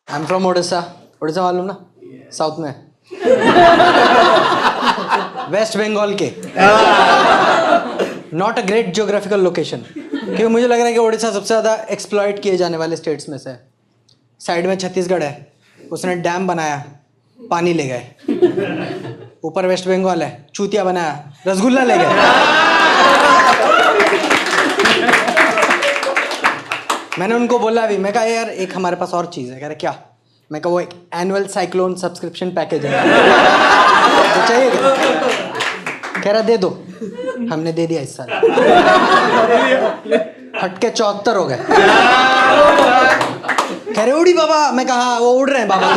I am from Orissa. Orissa मालूम ना, south में वेस्ट बंगाल के। Not a great geographical location, क्योंकि मुझे लग रहा है कि उड़ीसा सबसे ज़्यादा एक्सप्लॉइट किए जाने वाले स्टेट्स में से है। साइड में छत्तीसगढ़ है, उसने डैम बनाया, पानी ले गए। ऊपर वेस्ट बंगाल है, चूतिया बनाया, रसगुल्ला ले गए। मैंने उनको बोला अभी, मैं कहा यार एक हमारे पास और चीज़ है। कह रहे क्या? मैं कहा वो एक एनुअल साइक्लोन सब्सक्रिप्शन पैकेज है, तो चाहिए क्या? कह रहा दे दो। हमने दे दिया इस साल, हटके 74 हो गए। कह रहे उड़ी बाबा। मैं कहा वो उड़ रहे हैं बाबा।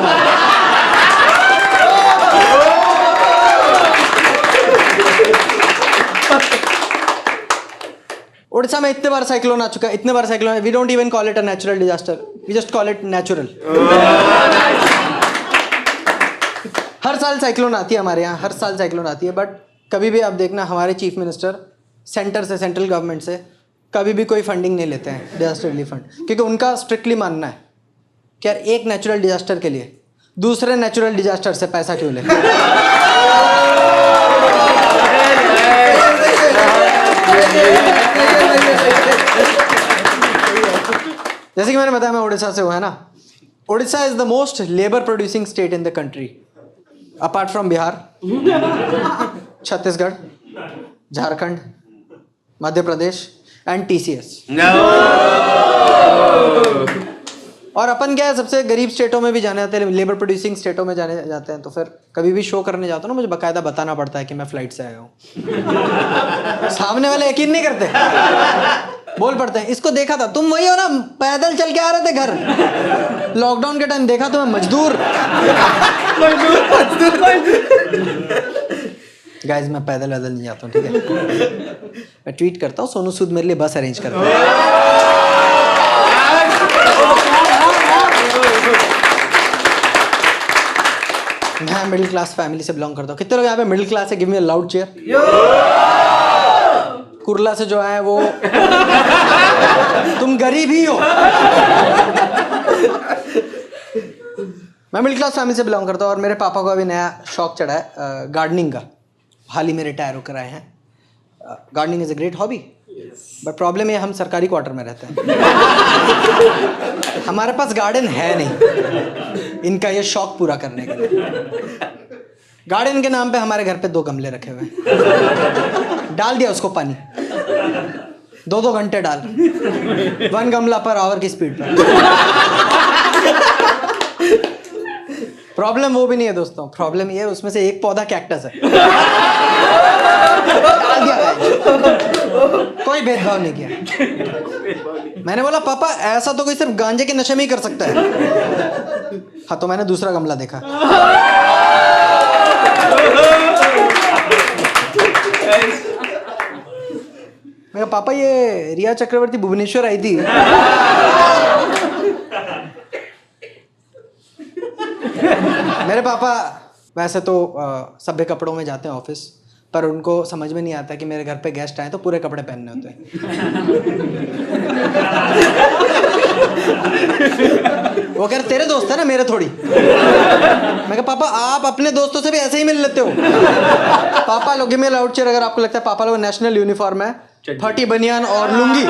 उड़ीसा में इतने बार साइक्लोन आ चुका है, इतने बार cyclone. We don't even call it a natural disaster, we just call it natural. हर साल साइक्लोन आती है हमारे यहाँ, हर साल साइक्लोन आती है। बट कभी भी आप देखना, हमारे चीफ मिनिस्टर सेंटर से, सेंट्रल गवर्नमेंट से कभी भी कोई फंडिंग नहीं लेते हैं, डिजास्टर रिलीफ फंड। क्योंकि उनका स्ट्रिक्टली मानना है कि यार एक नेचुरल डिजास्टर के लिए दूसरे नेचुरल डिजास्टर से पैसा क्यों ले। जैसे कि मैंने बताया मैं उड़ीसा से हूँ, है ना। Orissa is the most labour producing state in the country, apart from Bihar, Chhattisgarh, Jharkhand, Madhya Pradesh and TCS। और अपन क्या है, सबसे गरीब स्टेटों में भी जाने जाते हैं, लेबर प्रोड्यूसिंग स्टेटों में जाने जाते हैं। तो फिर कभी भी शो करने जाता हूँ ना, मुझे बकायदा बताना पड़ता है कि मैं फ्लाइट से आया हूँ। सामने वाले यकीन नहीं करते, बोल पड़ते हैं इसको देखा था, तुम वही हो ना, पैदल चल के आ रहे थे घर लॉकडाउन के टाइम, देखा तुम्हें मजदूर। गाइस मैं पैदल वैदल नहीं जाता हूँ, ठीक है। मैं ट्वीट करता हूँ, सोनू सूद मेरे लिए बस अरेंज करता है। मैं मिडिल क्लास फैमिली से बिलोंग करता हूँ। कितने लोग यहाँ पे मिडिल क्लास है? Give me a loud chair. Kurla से जो आए वो तुम गरीब ही हो। मैं मिडिल क्लास फैमिली से बिलोंग करता हूँ और मेरे पापा को अभी नया शौक चढ़ा है गार्डनिंग का। हाल ही में रिटायर होकर आए हैं। Gardening is a great hobby, but problem ये हम सरकारी क्वार्टर में रहते हैं। हमारे पास गार्डन है नहीं इनका ये शौक पूरा करने के लिए। गार्डन के नाम पे हमारे घर पे 2 गमले रखे हुए हैं, डाल दिया उसको पानी, 2-2 घंटे डाल, 1 गमला पर आवर की स्पीड पर। प्रॉब्लम वो भी नहीं है दोस्तों, प्रॉब्लम ये है उसमें से एक पौधा कैक्टस है। डाल दिया, कोई भेदभाव नहीं किया। मैंने बोला पापा ऐसा तो कोई सिर्फ गांजे के नशे में ही कर सकता है। हाँ, तो मैंने दूसरा गमला देखा। मैं कहा पापा ये रिया चक्रवर्ती भुवनेश्वर आई थी। मेरे पापा वैसे तो सभ्य कपड़ों में जाते हैं ऑफिस, पर उनको समझ में नहीं आता कि मेरे घर पे गेस्ट आए तो पूरे कपड़े पहनने होते हैं। वो कह रहे तेरे दोस्त है ना, मेरे थोड़ी। मैं कहा पापा आप अपने दोस्तों से भी ऐसे ही मिल लेते हो। पापा लोग में लाउड चेयर, अगर आपको लगता है पापा लोग नेशनल यूनिफॉर्म है, 30 बनियान और लुंगी।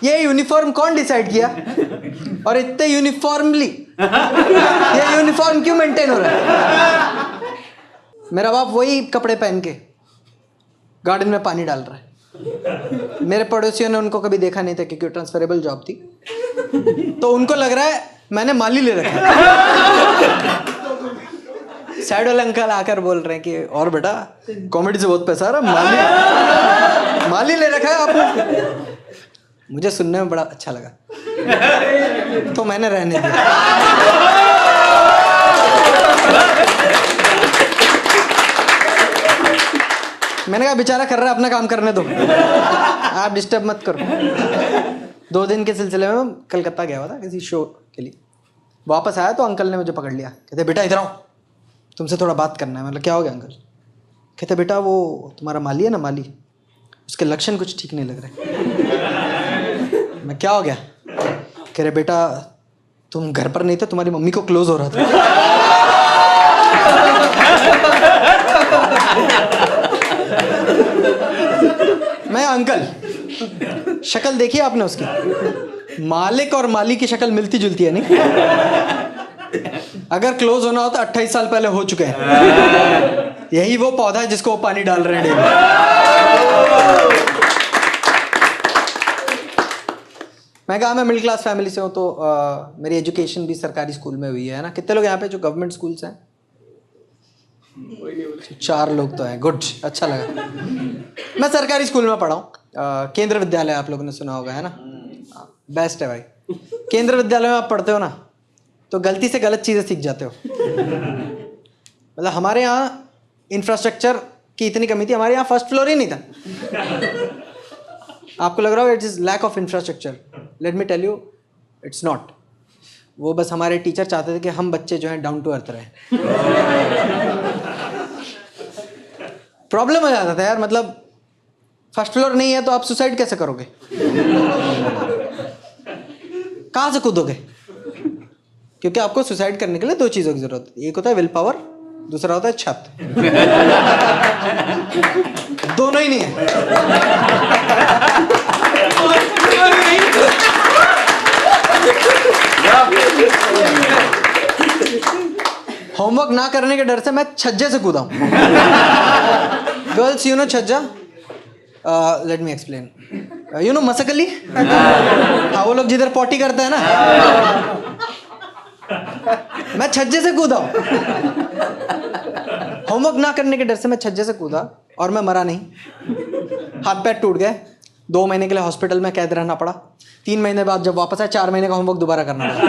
ये यूनिफॉर्म कौन डिसाइड किया? और इतने यूनिफॉर्मली ये यूनिफॉर्म क्यों मेंटेन हो रहा है? मेरा बाप वही कपड़े पहन के गार्डन में पानी डाल रहा है। मेरे पड़ोसियों ने उनको कभी देखा नहीं था क्योंकि ट्रांसफरेबल जॉब थी, तो उनको लग रहा है मैंने माली ले रखा है। साइड वाले अंकल आकर बोल रहे हैं कि और बेटा कॉमेडी से बहुत पैसा आ रहा, माली ले रखा है आपने। मुझे सुनने में बड़ा अच्छा लगा, तो मैंने रहने दिया। मैंने कहा बेचारा कर रहा है, अपना काम करने दो, आप डिस्टर्ब मत करो। 2 दिन के सिलसिले में कलकत्ता गया हुआ था किसी शो के लिए। वापस आया तो अंकल ने मुझे पकड़ लिया, कहते बेटा इधर आओ, तुमसे थोड़ा बात करना है। मतलब क्या हो गया अंकल? कहते बेटा वो तुम्हारा माली है ना, माली, उसके लक्षण कुछ ठीक नहीं लग रहे। मैं क्या हो गया? कह रहे बेटा तुम घर पर नहीं थे, तुम्हारी मम्मी को क्लोज हो रहा था। मैं अंकल, शक्ल देखी आपने उसकी? मालिक और माली की शक्ल मिलती जुलती है नहीं? अगर क्लोज होना हो तो 28 साल पहले हो चुके हैं। यही वो पौधा है जिसको वो पानी डाल रहे हैं डेली। मैं कहा मैं मिडिल क्लास फैमिली से हूँ, तो मेरी एजुकेशन भी सरकारी स्कूल में हुई है ना। कितने लोग यहाँ पे जो गवर्नमेंट स्कूल्स हैं? 4 लोग तो हैं, गुड, अच्छा लगा। मैं सरकारी स्कूल में पढ़ा हूँ, केंद्र विद्यालय आप लोगों ने सुना होगा, है ना? बेस्ट है भाई। केंद्र विद्यालय में आप पढ़ते हो ना, तो गलती से गलत चीज़ें सीख जाते हो। मतलब हमारे यहाँ इंफ्रास्ट्रक्चर की इतनी कमी थी, हमारे यहाँ फर्स्ट फ्लोर ही नहीं था। आपको लग रहा हो it is lack of infrastructure, let me tell you it's not. वो बस हमारे टीचर चाहते थे कि हम बच्चे जो हैं डाउन टू अर्थ रहें। प्रॉब्लम हो जाता था यार, मतलब फर्स्ट फ्लोर नहीं है तो आप सुसाइड कैसे करोगे? कहाँ से कूदोगे? क्योंकि आपको सुसाइड करने के लिए 2 चीज़ों की जरूरत है, एक होता है विल पावर, दूसरा होता है छत। दोनों ही नहीं है। होमवर्क ना करने के डर से मैं छज्जे से कूदा हूं। गर्ल्स, यू नो छज्जा? Let me explain. You know Masakali? हाँ, वो लोग जिधर पॉटी करते हैं ना, मैं छज्जे से कूदा हूं। होमवर्क ना करने के डर से मैं छज्जे से कूदा और मैं मरा नहीं। हाथ पैर टूट गए, 2 महीने के लिए हॉस्पिटल में कैद रहना पड़ा। 3 महीने बाद जब वापस आया, 4 महीने का होमवर्क दोबारा करना पड़ा।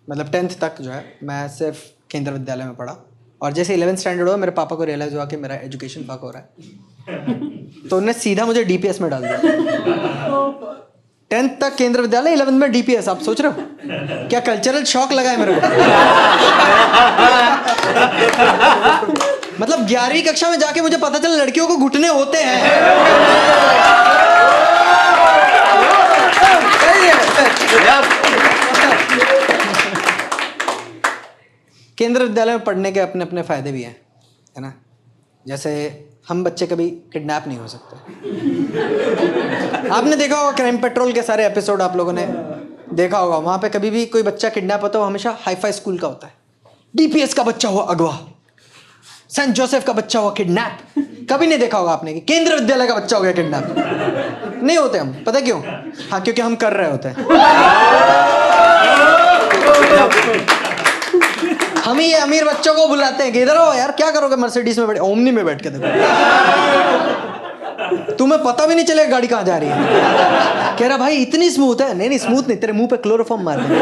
मतलब 10th तक जो है मैं सिर्फ केंद्र विद्यालय में पढ़ा, और जैसे 11th स्टैंडर्ड हुआ मेरे पापा को रियलाइज़ हुआ कि मेरा एजुकेशन फक हो रहा है, तो उन्होंने सीधा मुझे डीपीएस में डाल दिया। 10th तक केंद्र विद्यालय, 11th में डीपीएस। आप सोच रहे हो क्या कल्चरल शॉक लगा है मेरे को? मतलब 11वीं कक्षा में जाके मुझे पता चला लड़कियों को घुटने होते हैं। केंद्र विद्यालय में पढ़ने के अपने अपने फायदे भी हैं, है ना? जैसे हम बच्चे कभी किडनैप नहीं हो सकते। आपने देखा होगा क्राइम पेट्रोल के सारे एपिसोड, आप लोगों ने देखा होगा, वहाँ पे कभी भी कोई बच्चा किडनैप होता है वो हमेशा हाई-फाई स्कूल का होता है। डीपीएस का बच्चा हुआ अगवा, सेंट जोसेफ का बच्चा हुआ किडनैप। कभी नहीं देखा होगा आपने कि केंद्र विद्यालय का बच्चा हो गया किडनैप। नहीं होते हम, पता क्यों? हाँ, क्योंकि हम कर रहे होते हैं। हम ही ये अमीर बच्चों को बुलाते हैं कि इधर आओ यार, क्या करोगे मर्सिडीज में बैठ, ओमनी में बैठ के देखो, तुम्हें पता भी नहीं चलेगा गाड़ी कहाँ जा रही है। कह रहा भाई इतनी स्मूथ है। नहीं स्मूथ नहीं, तेरे मुंह पे क्लोरोफॉर्म मार देंगे।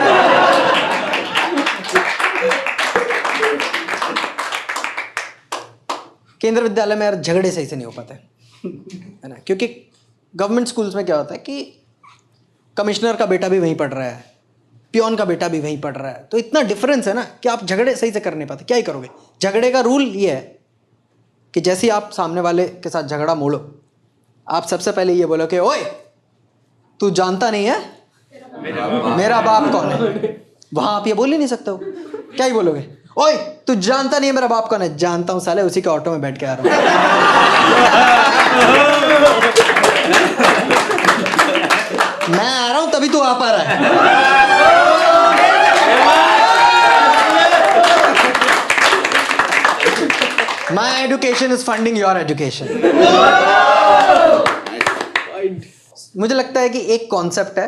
केंद्र विद्यालय में यार झगड़े सही से नहीं हो पाते, है ना? क्योंकि गवर्नमेंट स्कूल्स में क्या होता है कि कमिश्नर का बेटा भी वहीं पढ़ रहा है, पियोन का बेटा भी वहीं पढ़ रहा है, तो इतना डिफरेंस है ना कि आप झगड़े सही से कर नहीं पाते। क्या ही करोगे? झगड़े का रूल ये है कि जैसे ही आप सामने वाले के साथ झगड़ा मोड़ो, आप सबसे पहले ये बोलो कि ओए तू जानता नहीं है मेरा बाप कौन है। वहां आप ये बोल ही नहीं सकते हो। क्या ही बोलोगे? ओए तू जानता नहीं है मेरा बाप कौन है। जानता हूं साले, उसी के ऑटो में बैठ के आ रहा हूं। मैं आ रहा हूं तभी तू आ पा रहा है। My education is funding your education. मुझे लगता है कि एक कॉन्सेप्ट है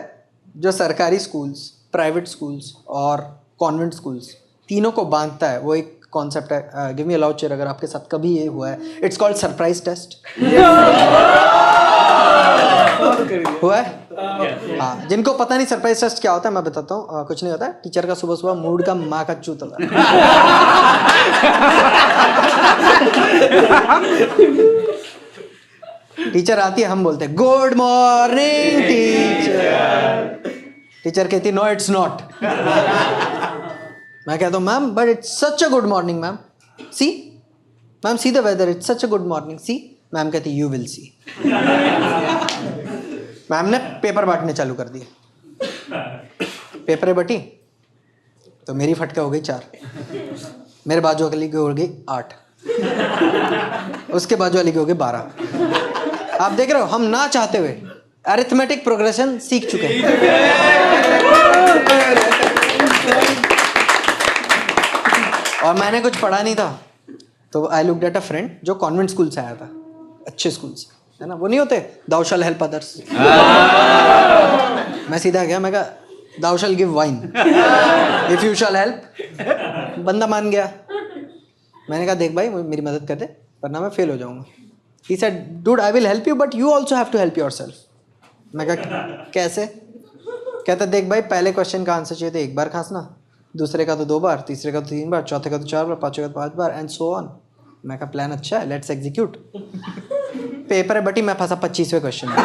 जो सरकारी स्कूल्स, प्राइवेट स्कूल्स और कॉन्वेंट स्कूल्स तीनों को बांधता है। वो एक कॉन्सेप्ट है, give me a loud cheer अगर आपके साथ कभी ये हुआ है। It's called surprise test. हुआ है? हाँ, जिनको पता नहीं सरप्राइज टेस्ट क्या होता है मैं बताता हूँ। कुछ नहीं होता है, टीचर का सुबह सुबह मूड का माँ का चूत होता है। टीचर आती है, हम बोलते हैं गुड मॉर्निंग टीचर। टीचर कहती नो इट्स नॉट। मैं कहता हूँ ma'am but it's such a good morning ma'am. See ma'am, see the weather, it's such a good morning. See ma'am कहती यू विल सी। मैम ने paper बांटने चालू कर दिए, पेपरें बटी तो मेरी फटके हो गई 4, मेरे बाजू वाली की हो गई 8, उसके बाजू वाली की हो गई 12। आप देख रहे हो हम ना चाहते हुए अरिथमेटिक प्रोग्रेशन सीख चुके हैं। और मैंने कुछ पढ़ा नहीं था तो I looked at a friend जो कॉन्वेंट स्कूल से आया था, अच्छे स्कूल से, है ना, वो नहीं होते दाउ शैल हेल्प अदर्स। मैं सीधा गया, मैं कहा thou shall give wine if you shall help. बंदा मान गया। मैंने कहा देख भाई मेरी मदद कर दे वरना मैं फेल हो जाऊंगा। He said dude I will help you but you also have to help yourself. मैं कहा कैसे? कहता देख भाई पहले क्वेश्चन का आंसर चाहिए तो 1 बार खांसना, दूसरे का तो 2 बार, तीसरे का तो 3 बार, चौथे का तो 4 बार, पांचवे का तो 5 बार एंड सो ऑन। मैं कहा प्लान अच्छा है, लेट्स एग्जीक्यूट। पेपर है बटी, मैं फंसा 25वें क्वेश्चन में।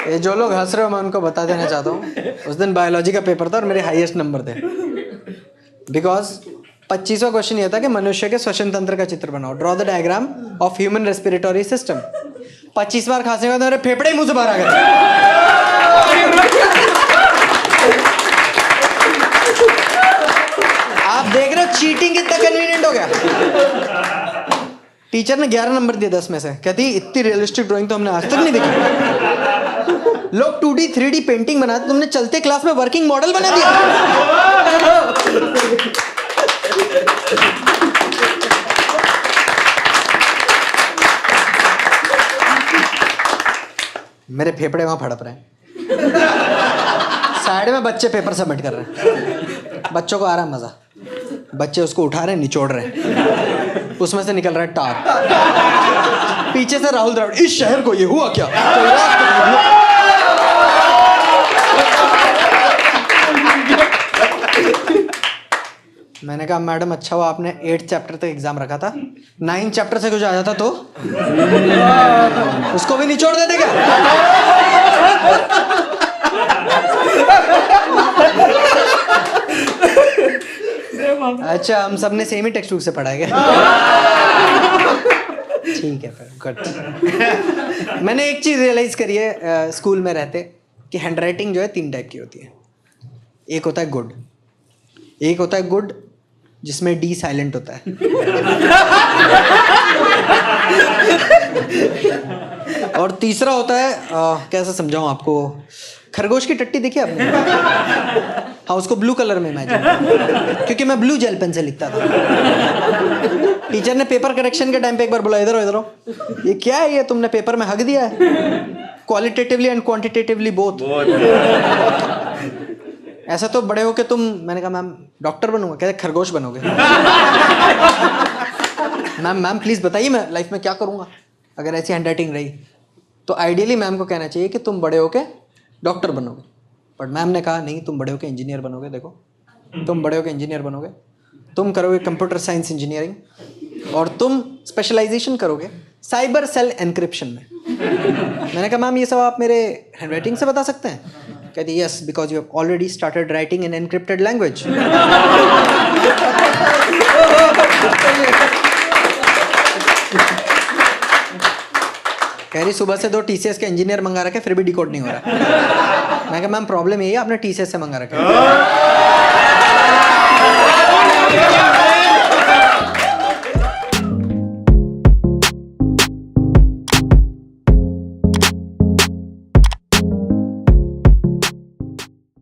ये जो लोग हंस रहे हो मैं उनको बता देना चाहता हूँ, उस दिन बायोलॉजी का पेपर था और मेरे हाईएस्ट नंबर थे। बिकॉज 25वां क्वेश्चन ये था कि मनुष्य के श्वसन तंत्र का चित्र बनाओ, draw the diagram of human respiratory system. 25 बार खांसने का तो मेरे फेफड़े ही मुंह से बाहर आ गए। आप देख रहे हो चीटिंग कितना कन्वीनियंट हो गया। टीचर ने 11 नंबर दिए 10 में से, कहती इतनी रियलिस्टिक ड्राइंग तो हमने आज तक नहीं देखी। लोग 2D 3D पेंटिंग बनाते, तुमने चलते क्लास में वर्किंग मॉडल बना दिया। मेरे फेफड़े वहां फड़प रहे हैं। साइड में बच्चे पेपर सबमिट कर रहे हैं, बच्चों को आ रहा है मजा, बच्चे उसको उठा रहे हैं, निचोड़ रहे हैं, उसमें से निकल रहा है टार। पीछे से राहुल द्रविड़, इस शहर को ये हुआ क्या? मैंने कहा मैडम अच्छा हुआ आपने 8 चैप्टर तक एग्जाम रखा था, 9 चैप्टर से कुछ आ जाता तो उसको भी निचोड़ देते क्या? अच्छा हम सब ने सेम ही टेक्स्ट बुक से पढ़ा है क्या? ठीक है फिर गुड। मैंने एक चीज रियलाइज करी है स्कूल में रहते कि हैंडराइटिंग जो है 3 टाइप की होती है। एक होता है गुड, एक होता है गुड जिसमें डी साइलेंट होता है, और तीसरा होता है कैसे समझाऊं आपको, खरगोश की टट्टी देखी आपने? हाँ उसको ब्लू कलर में इमेजिन, क्योंकि मैं ब्लू जेल पेन से लिखता था। टीचर ने पेपर करेक्शन के टाइम पे एक बार बोला इधर हो, ये क्या है, ये तुमने पेपर में हक दिया है, क्वालिटेटिवली एंड क्वांटिटेटिवली बोथ। ऐसा तो बड़े हो के तुम, मैंने कहा मैम डॉक्टर बनूंगा, कहते खरगोश बनोगे। मैम प्लीज बताइए मैं लाइफ में क्या करूंगा अगर ऐसी हैंडराइटिंग रही? तो आइडियली मैम को कहना चाहिए कि तुम बड़े होके डॉक्टर बनोगे, बट मैम ने कहा नहीं तुम बड़े होके इंजीनियर बनोगे। देखो तुम बड़े होके इंजीनियर बनोगे, तुम करोगे कंप्यूटर साइंस इंजीनियरिंग, और तुम स्पेशलाइजेशन करोगे साइबर सेल एनक्रिप्शन में। मैंने कहा मैम ये सब आप मेरे हैंडराइटिंग से बता सकते हैं? कहती yes because you have already started writing in encrypted language. कह रही सुबह से 2 TCS के इंजीनियर मंगा रखे फिर भी डिकोड नहीं हो रहा। मैं कहा मैम प्रॉब्लम यही है आपने TCS से मंगा रखा है।